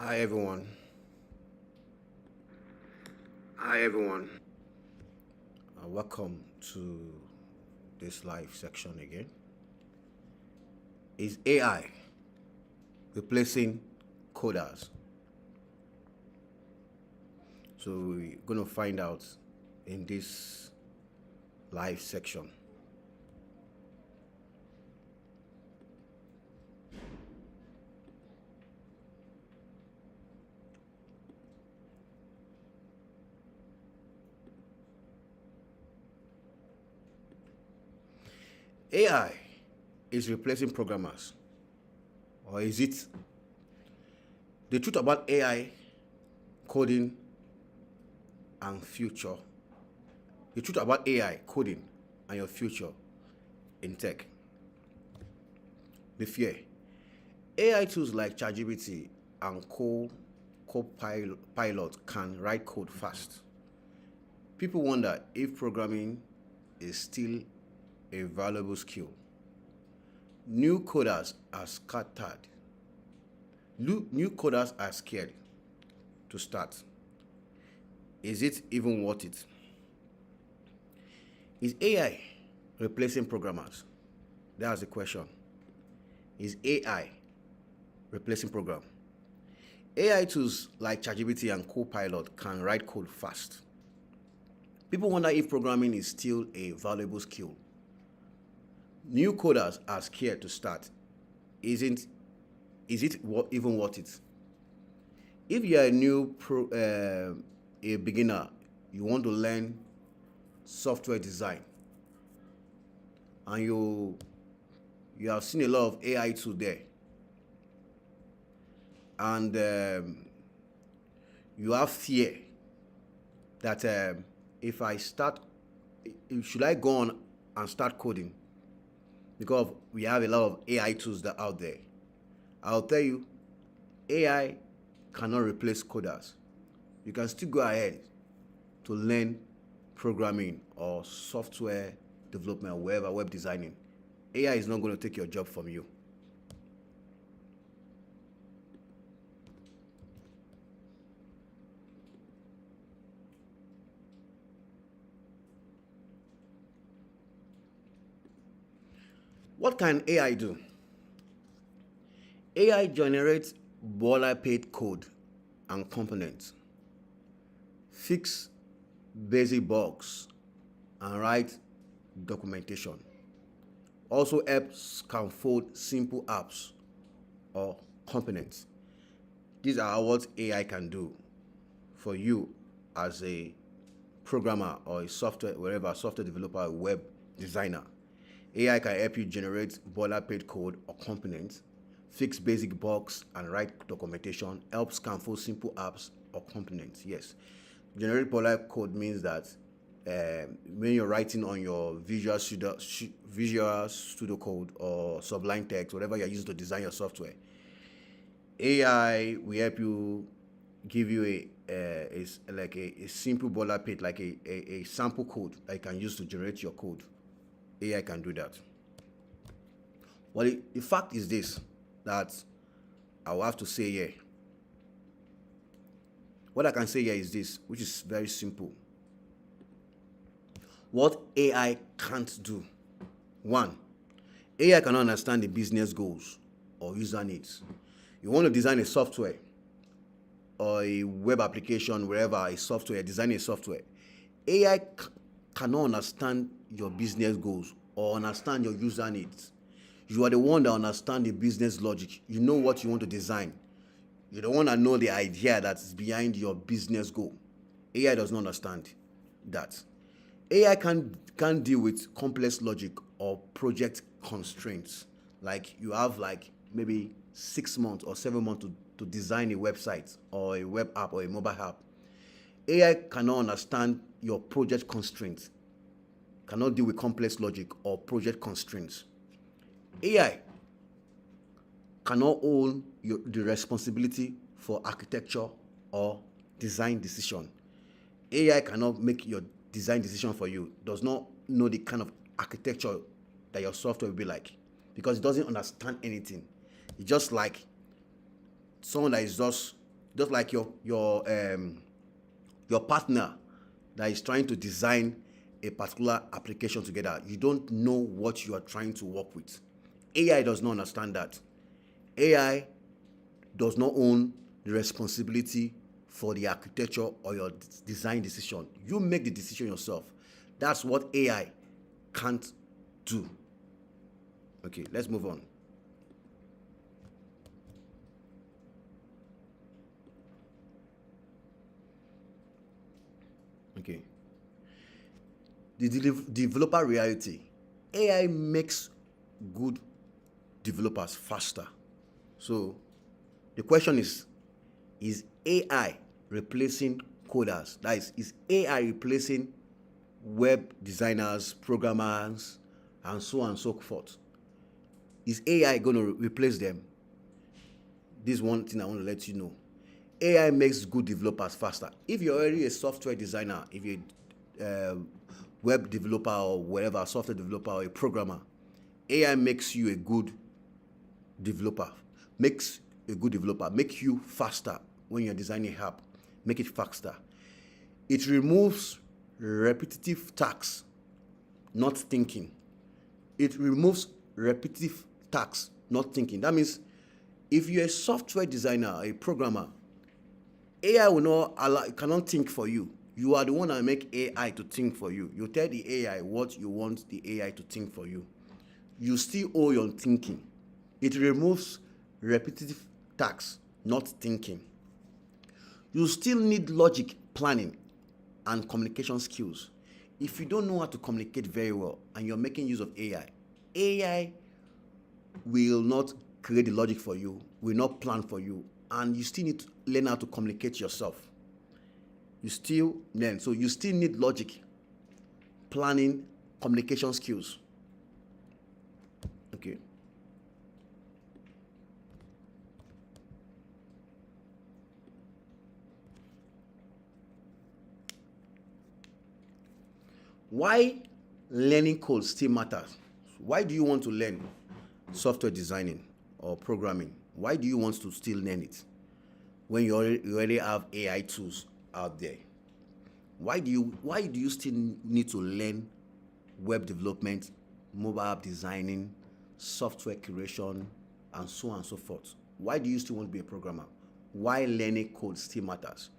Hi everyone. Hi everyone. Welcome to this live section again. Is AI replacing coders? So we're going to find out in this live section. AI is replacing programmers, or is it? The truth about AI, coding, and future. The truth about AI, coding, and your future in tech. The fear. AI tools like ChatGPT and Copilot can write code fast. People wonder if programming is still a valuable skill. New coders are scattered. New coders are scared to start. Is it even worth it? Is AI replacing programmers? That's the question. Is AI replacing program? AI tools like ChatGPT and Copilot can write code fast. People wonder if programming is still a valuable skill. New coders are scared to start. Is it even worth it? If you are a beginner, you want to learn software design, and you have seen a lot of AI tools there, and you have fear that if I start, should I go on and start coding? Because we have a lot of AI tools that are out there. I'll tell you, AI cannot replace coders. You can still go ahead to learn programming or software development, wherever, web designing. AI is not going to take your job from you. What can AI do? AI generates boilerplate code and components, fix basic bugs, and write documentation. Also helps scaffold simple apps or components. These are what AI can do for you as a programmer or a software developer, web designer. AI can help you generate boilerplate code or components, fix basic bugs, and write documentation, help scaffold simple apps or components. Yes. Generate boilerplate code means that when you're writing on your Visual Studio Code or Sublime Text, whatever you're using to design your software, AI will help you, give you a simple boilerplate, like a sample code that you can use to generate your code. AI can do that. Well, the fact is this, that I will have to say here. What I can say here is this, which is very simple. What AI can't do. One, AI cannot understand the business goals or user needs. You want to design a software or a web application, wherever, designing a software. AI cannot understand your business goals or understand your user needs. You are the one that understands the business logic. You know what you want to design. You're the one that know the idea that is behind your business goal. AI does not understand that. AI can't deal with complex logic or project constraints. Like you have maybe 6 months or 7 months to design a website or a web app or a mobile app. AI cannot understand your project constraints, cannot deal with complex logic or project constraints. AI cannot hold the responsibility for architecture or design decision. AI cannot make your design decision for you, does not know the kind of architecture that your software will be like, because it doesn't understand anything. It's just like someone that is just Just like your partner that is trying to design a particular application together, you don't know what you are trying to work with. AI does not understand that. AI does not own the responsibility for the architecture or your design decision. You make the decision yourself. That's what AI can't do. Okay, let's move on. Okay. The developer reality. AI makes good developers faster. So the question is AI replacing coders? That is AI replacing web designers, programmers, and so on and so forth? Is AI going to replace them? This is one thing I want to let you know. AI makes good developers faster. If you're already a software designer, if you're a web developer or whatever, software developer or a programmer, AI makes you a good developer. Makes you faster when you're designing an app. Make it faster. It removes repetitive tasks, not thinking. It removes repetitive tasks, not thinking. That means if you're a software designer, a programmer, AI will not allow, cannot think for you. You are the one that make AI to think for you. You tell the AI what you want the AI to think for you. You still owe your thinking. It removes repetitive tasks, not thinking. You still need logic, planning, and communication skills. If you don't know how to communicate very well and you're making use of AI will not create the logic for you, will not plan for you, and you still need to learn how to communicate yourself. You still need logic, planning, communication skills. Okay. Why learning code still matters? Why do you want to learn software designing or programming? Why do you want to still learn it when you already have AI tools out there? Why do you still need to learn web development, mobile app designing, software creation, and so on and so forth? Why do you still want to be a programmer? Why learning code still matters?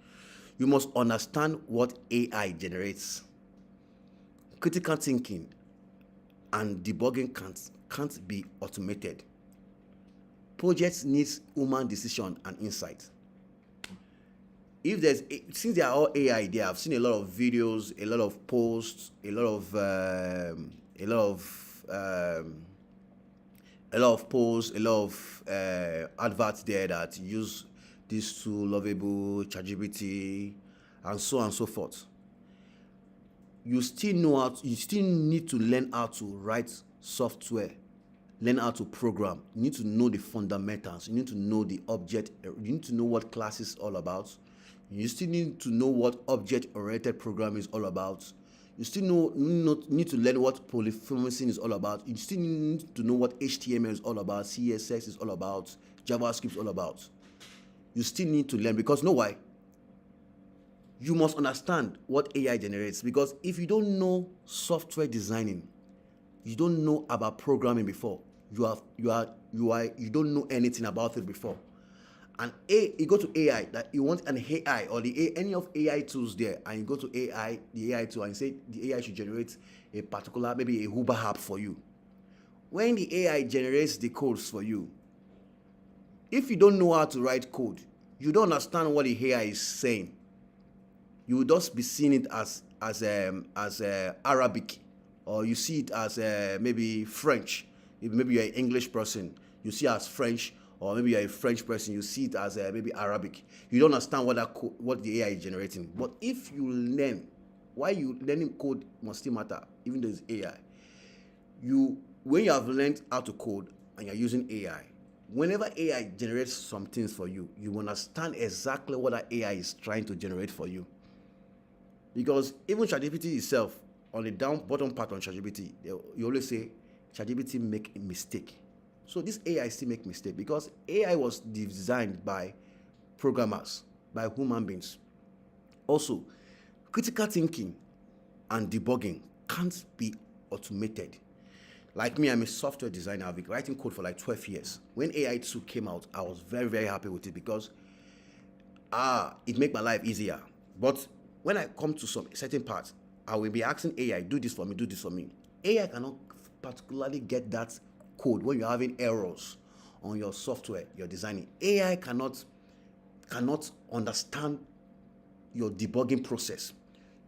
You must understand what AI generates. Critical thinking and debugging can't be automated. Projects needs human decision and insight. Since they are all AI, there I've seen a lot of videos, a lot of posts, a lot of adverts there that use these two Lovable, ChatGPT, and so on and so forth. You still need to learn how to write software, learn how to program. You need to know the fundamentals. You need to know the object. You need to know what class is all about. You still need to know what object-oriented programming is all about. You still need to learn what polypharmacy is all about. You still need to know what HTML is all about, CSS is all about, JavaScript is all about. You still need to learn, because know why? You must understand what AI generates, because if you don't know software designing, you don't know about programming before, you don't know anything about it before. And you go to AI, that you want an AI or any of AI tools there, and you go to the AI tool, and say the AI should generate a particular, maybe a Uber app for you. When the AI generates the codes for you, if you don't know how to write code, you don't understand what the AI is saying. You will just be seeing it as Arabic, or you see it as maybe French. If maybe you're an English person, you see it as French, or maybe you're a French person, you see it as maybe Arabic. You don't understand what the AI is generating. But if you learn, why you learning code must still matter, even though it's AI. When you have learned how to code and you're using AI, whenever AI generates some things for you, you understand exactly what that AI is trying to generate for you. Because even ChatGPT itself, on the bottom part on ChatGPT, you always say ChatGPT make a mistake. So this AI still make mistake, because AI was designed by programmers, by human beings. Also, critical thinking and debugging can't be automated. Like me, I'm a software designer. I've been writing code for like 12 years. When AI 2 came out, I was very, very happy with it because it made my life easier. But when I come to some certain parts, I will be asking AI, do this for me, do this for me. AI cannot particularly get that code when you're having errors on your software you're designing. AI cannot understand your debugging process.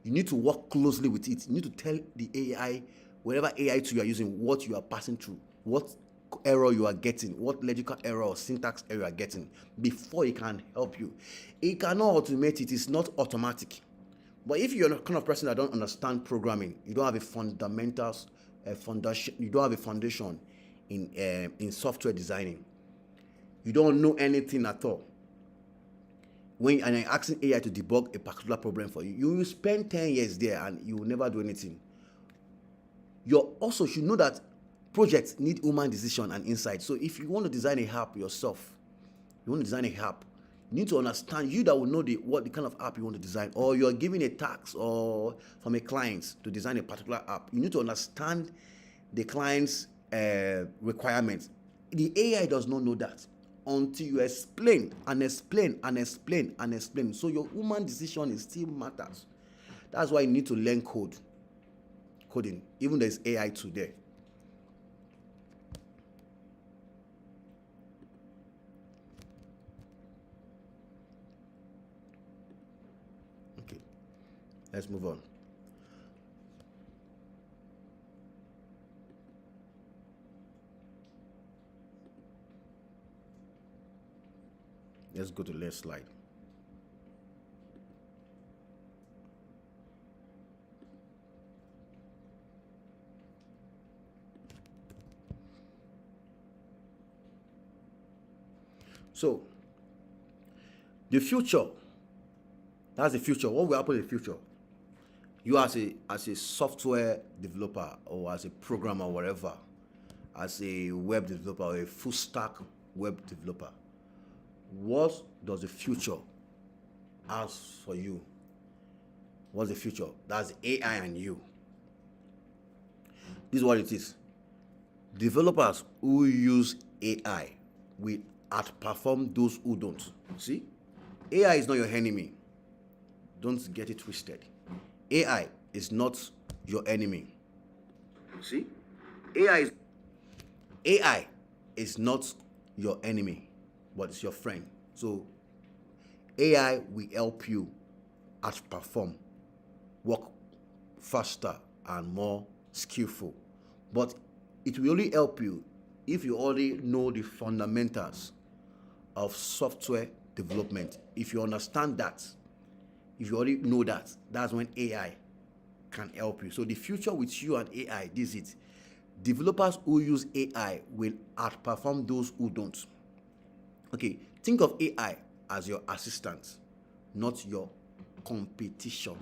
You need to work closely with it. You need to tell the AI, whatever AI tool you are using, what you are passing through, what error you are getting, what logical error or syntax error you are getting before it can help you. It cannot automate it. It's not automatic. But if you're the kind of person that don't understand programming, you don't have a fundamentals, foundation, you don't have a foundation in software designing, you don't know anything at all. When you're asking AI to debug a particular problem for you, you will spend 10 years there and you will never do anything. You also should know that projects need human decision and insight. So if you want to design a app yourself, you need to understand, you that will know what the kind of app you want to design, or you're giving a task or from a client to design a particular app. You need to understand the client's requirements. The AI does not know that until you explain and explain and explain and explain. So your human decision still matters. That's why you need to learn coding, even there's AI today. Okay, let's move on. Let's go to the next slide. So, the future, that's the future. What will happen in the future? You as a software developer or as a programmer or whatever, as a web developer or a full stack web developer, what does the future has for you? What's the future? That's AI and you. This is what it is. Developers who use AI will outperform those who don't. See? AI is not your enemy. Don't get it twisted. AI is not your enemy. See? AI is not your enemy, but it's your friend. So AI will help you outperform, work faster and more skillful. But it will only help you if you already know the fundamentals of software development. If you understand that, if you already know that, that's when AI can help you. So the future with you and AI, this is it. Developers who use AI will outperform those who don't. Okay, think of AI as your assistant, not your competition.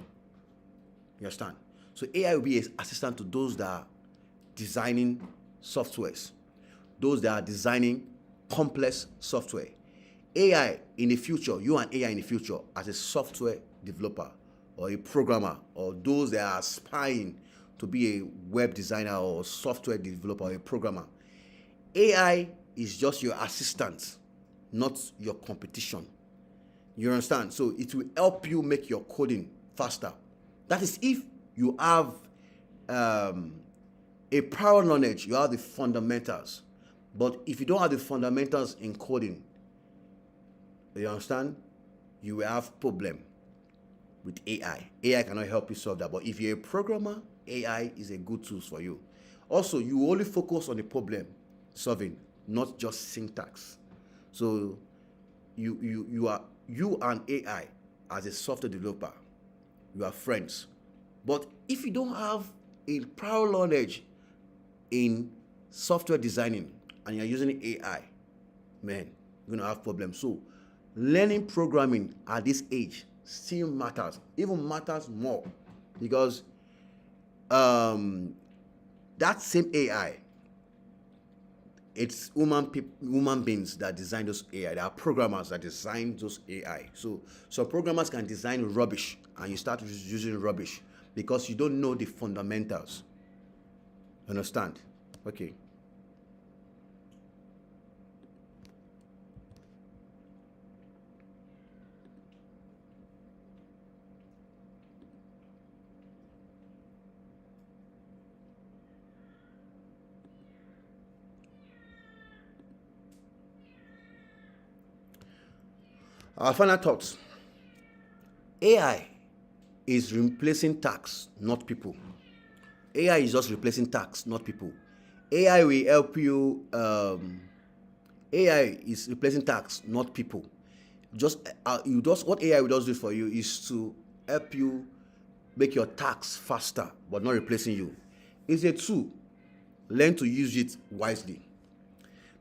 You understand? So AI will be an assistant to those that are designing softwares, those that are designing complex software. AI in the future, you and AI in the future as a software developer or a programmer, or those that are aspiring to be a web designer or software developer or a programmer, AI is just your assistant, not your competition. You understand? So it will help you make your coding faster. That is if you have a prior knowledge, you have the fundamentals. But if you don't have the fundamentals in coding, you understand, you will have problem with AI. AI cannot help you solve that. But if you're a programmer, AI is a good tool for you. Also, you only focus on the problem solving, not just syntax. So you and AI as a software developer, you are friends. But if you don't have a prior knowledge in software designing and you're using AI, man, you're gonna have problems. So learning programming at this age still matters, even matters more, because that same AI it's human beings that design those AI. There are programmers that design those AI. So programmers can design rubbish, and you start using rubbish because you don't know the fundamentals. Understand? Okay. Our final thoughts. AI is replacing tasks, not people. AI is just replacing tasks, not people. AI will help you. AI is replacing tasks, not people. Just what AI will just do for you is to help you make your tasks faster, but not replacing you. It's a tool. Learn to use it wisely.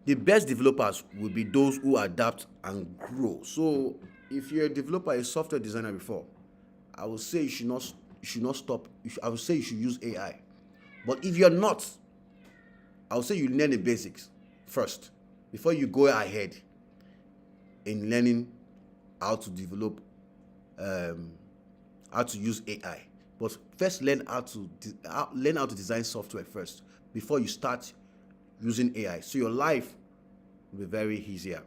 The best developers will be those who adapt and grow. So, if you're a developer, a software designer before, I would say you should not stop. I would say you should use AI. But if you're not, I would say you learn the basics first before you go ahead in learning how to develop, how to use AI. But first, learn how to design software first before you start using AI. So your life will be very easier.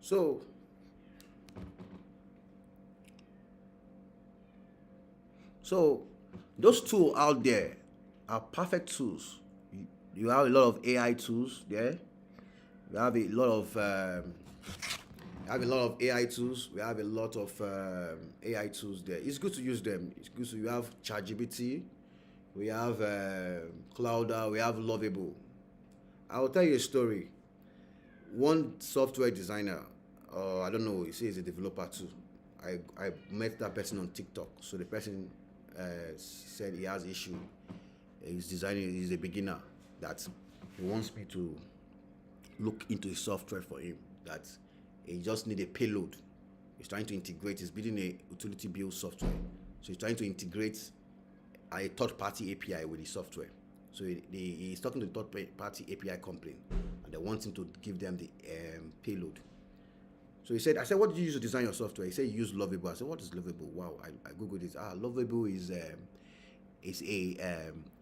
So So those tools out there are perfect tools. You have a lot of AI tools there. We have a lot of AI tools. We have a lot of AI tools there. It's good to use them. It's good to you have ChatGPT. We have Clouder. We have Lovable. I will tell you a story. One software designer, I don't know, he says he's a developer too. I met that person on TikTok. So the person said he has issue. He's a beginner, that he wants me to look into his software for him. That he just need a payload. He's trying to integrate. He's building a utility build software. So he's trying to integrate a third-party API with his software. So he's talking to the third-party API company, and they want him to give them the payload. So I said, what did you use to design your software? He said, you use Lovable. I said, what is Lovable? Wow, I googled it. Lovable is a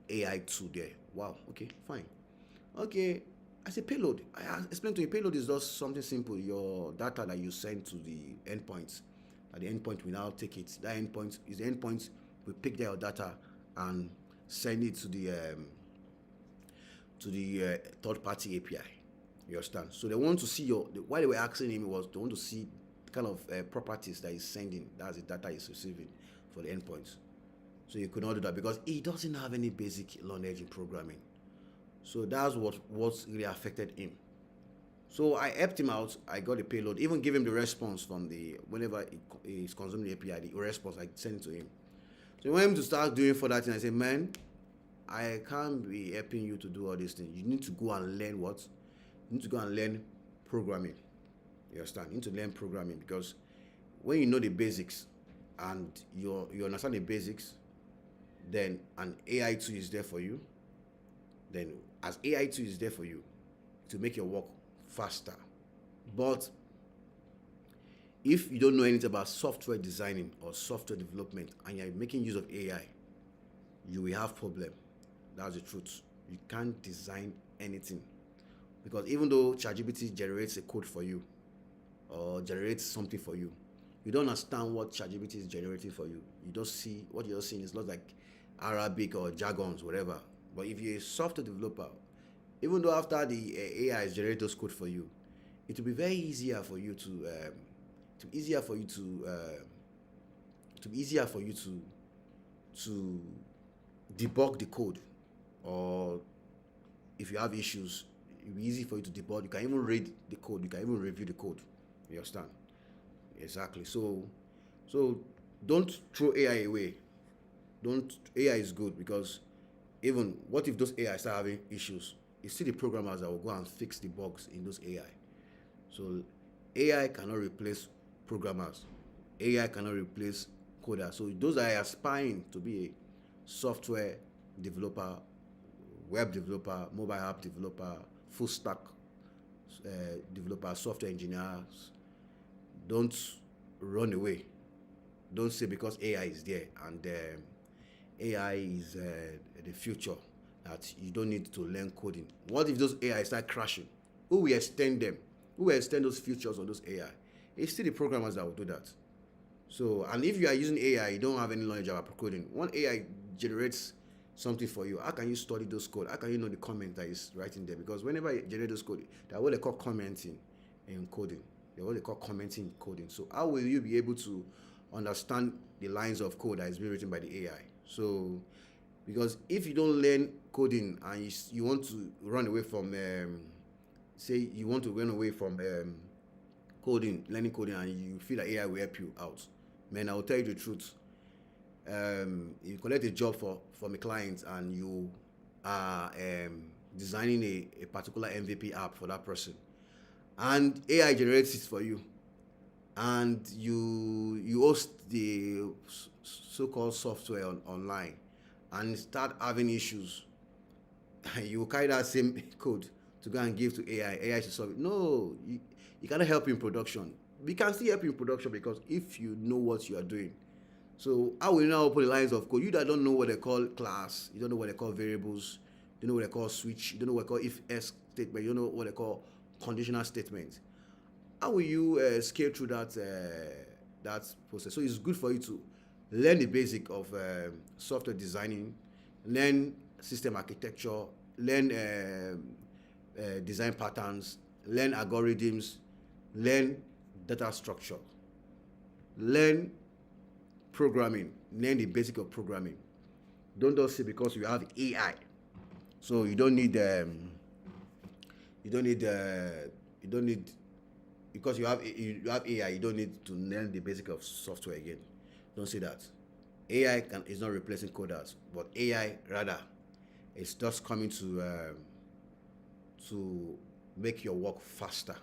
AI tool there. Wow, okay, fine. Okay, I said payload. I explained to you, payload is just something simple. Your data that you send to the endpoints. At the endpoint, we now take it. That endpoint is the endpoint. We pick your data and send it to the third-party API. You understand? So they want to see why they were asking him was they want to see the kind of properties that he's sending. That's the data he's receiving for the endpoints. So you could not do that because he doesn't have any basic knowledge in programming. So that's what really affected him. So I helped him out. I got the payload, even give him the response from whenever he's consuming the API, the response I sent it to him. So when him to start doing for that thing, I said, man, I can't be helping you to do all these things. You need to go and learn what? You need to go and learn programming. You understand? You need to learn programming because when you know the basics and you understand the basics, then an AI tool is there for you. Then as AI tool is there for you to make your work faster. But if you don't know anything about software designing or software development and you're making use of AI, you will have problem. That's the truth. You can't design anything. Because even though ChatGPT generates a code for you or generates something for you, you don't understand what ChatGPT is generating for you. You don't see what you're seeing is not like Arabic or jargons, whatever. But if you're a software developer, even though after the AI is generating those code for you, it will be very easier for you to debug the code, or if you have issues, It'll be easy for you to debug. You can even read the code. You can even review the code. You understand? Exactly. So don't throw AI away. Don't AI is good because even what if those AI start having issues? It's still the programmers that will go and fix the bugs in those AI. So AI cannot replace programmers. AI cannot replace coders. So those are aspiring to be a software developer, web developer, mobile app developer, full stack developer, software engineers. Don't run away. Don't say because AI is there and AI is the future that you don't need to learn coding. What if those AI start crashing? Who will extend them? Who will extend those features on those AI? It's still the programmers that will do that. So, and if you are using AI, you don't have any knowledge about coding. When AI generates something for you, how can you study those code? How can you know the comment that is writing there? Because whenever you generate those code, that's what they call commenting in coding. That's what they call commenting in coding. So how will you be able to understand the lines of code that is being written by the AI? So, because if you don't learn coding and you want to run away from, say you want to run away from learning coding, and you feel like AI will help you out, man, I will tell you the truth. You collect a job from a client and you are designing a particular MVP app for that person, and AI generates it for you, and you host the so-called software online and start having issues, you carry that same code to go and give to AI to solve it. No, you cannot help in production. We can still help you in production because if you know what you are doing. So how will you now open the lines of code? You that don't know what they call class, you don't know what they call variables, you don't know what they call switch, you don't know what they call if-else statement, you don't know what they call conditional statement. How will you scale through that process? So it's good for you to learn the basic of software designing, learn system architecture, learn design patterns, learn algorithms, learn data structure, learn programming, learn the basic of programming. Don't just say because you have AI, so you don't need because you have AI, you don't need to learn the basic of software again. Don't say that. AI is not replacing coders, but AI rather is just coming to make your work faster.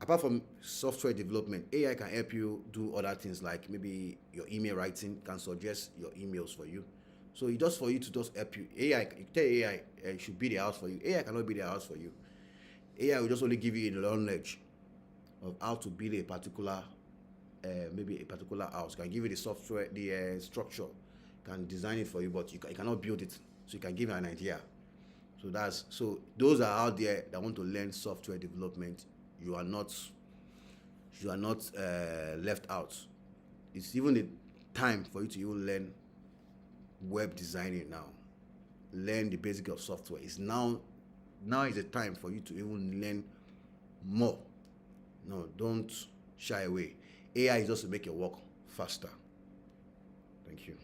Apart from software development, AI can help you do other things like maybe your email writing, can suggest your emails for you. So it's just for you to just help you. AI, you tell AI it should be the house for you. AI cannot be the house for you. AI will just only give you the knowledge of how to build a particular, maybe a particular house. Can give you the software, the structure, can design it for you, but you cannot build it. So you can give you an idea. So those are out there that want to learn software development. You are not left out. It's even the time for you to even learn web designing now. Learn the basic of software. It's now is the time for you to even learn more. No, don't shy away. AI is just to make your work faster. Thank you.